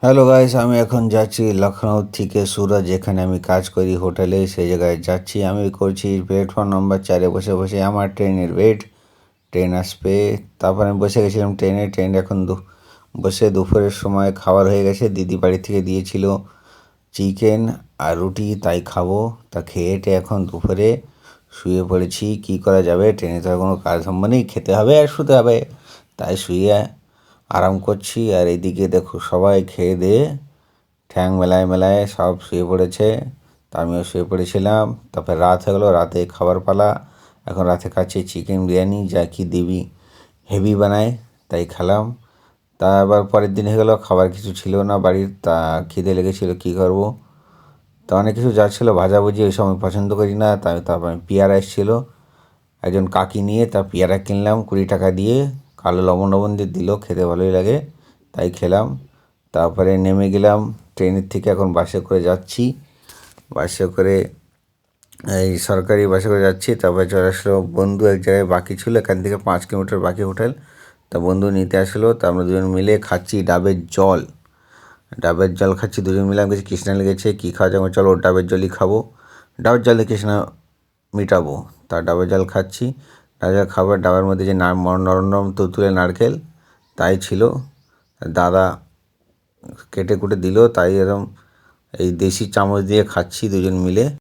Hello guys, আমি এখন যাচ্ছি লখনৌ থেকে সুরত, যেখানে আমি কাজ করি হোটেলে। সেই জায়গায় যাচ্ছি। আমি করছি প্ল্যাটফর্ম নম্বর 4-এ বসে বসে আমার ট্রেনের ওয়েট। ট্রেন আসবে। তারপর আমি বসে গেছিলাম ট্রেনে। ট্রেন এখন বসে দুপুরের সময় খাবার হয়ে গেছে। দিদি বাড়ি থেকে দিয়েছিল চিকেন আর রুটি, তাই খাবো। তা খেয়েটে এখন দুপুরে শুয়ে পড়েছি। কি করা যাবে, ট্রেনে তো আর কোনো কাজ সম্ভ নেই, খেতে হবে আর শুতে হবে। তাই শুয়ে আরাম করছি। আর এইদিকে দেখো সবাই খেয়ে দিয়ে ঠ্যাং মেলায় মেলায় সব শুয়ে পড়েছে। তা আমিও শুয়ে পড়েছিলাম। তারপরে রাত হয়ে গেলো, রাতে খাবার পালা। এখন রাতে খাচ্ছি চিকেন বিরিয়ানি, যা কি দিবি হেভি বানায়, তাই খেলাম। তা আবার পরের দিন হয়ে গেলো, খাবার কিছু ছিল না বাড়ির। তা খিদে লেগেছিলো, কী করবো। তা অনেক কিছু যা ছিল ভাজাভুজি, ওই সময় পছন্দ করি না। তারপর পেয়ারা এসেছিলো একজন কাকি নিয়ে, তা পেয়ারা কিনলাম 20 টাকা দিয়ে। কালো লবণ লবণ দিয়ে দিল, খেতে ভালোই লাগে, তাই খেলাম। তারপরে নেমে গেলাম ট্রেনের থেকে। এখন বাসে করে যাচ্ছি। বাসে করে এই সরকারি বাসে করে যাচ্ছি। তারপরে চলে আসলো বন্ধু এক জায়গায় বাকি ছিল, এখান থেকে 5 কিলোমিটার বাকি হোটেল। তা বন্ধু নিতে আসলো। তা আমরা দুজন মিলে খাচ্ছি ডাবের জল। ডাবের জল খাচ্ছি দুজন মিলে। আমি কিছু কৃষ্ণা লেগেছে, কী খাওয়া যাবে, চলো ডাবের জলই খাবো। ডাবের জলে কৃষ্ণা মিটাবো। তা ডাবের জল খাচ্ছি। ডাবের জল খাবার, ডাবের মধ্যে যে নরম নরম তুলতুলে নারকেল, তাই ছিল। দাদা কেটে কুটে দিল, তাই এরম এই দেশি চামচ দিয়ে খাচ্ছি দুজন মিলে।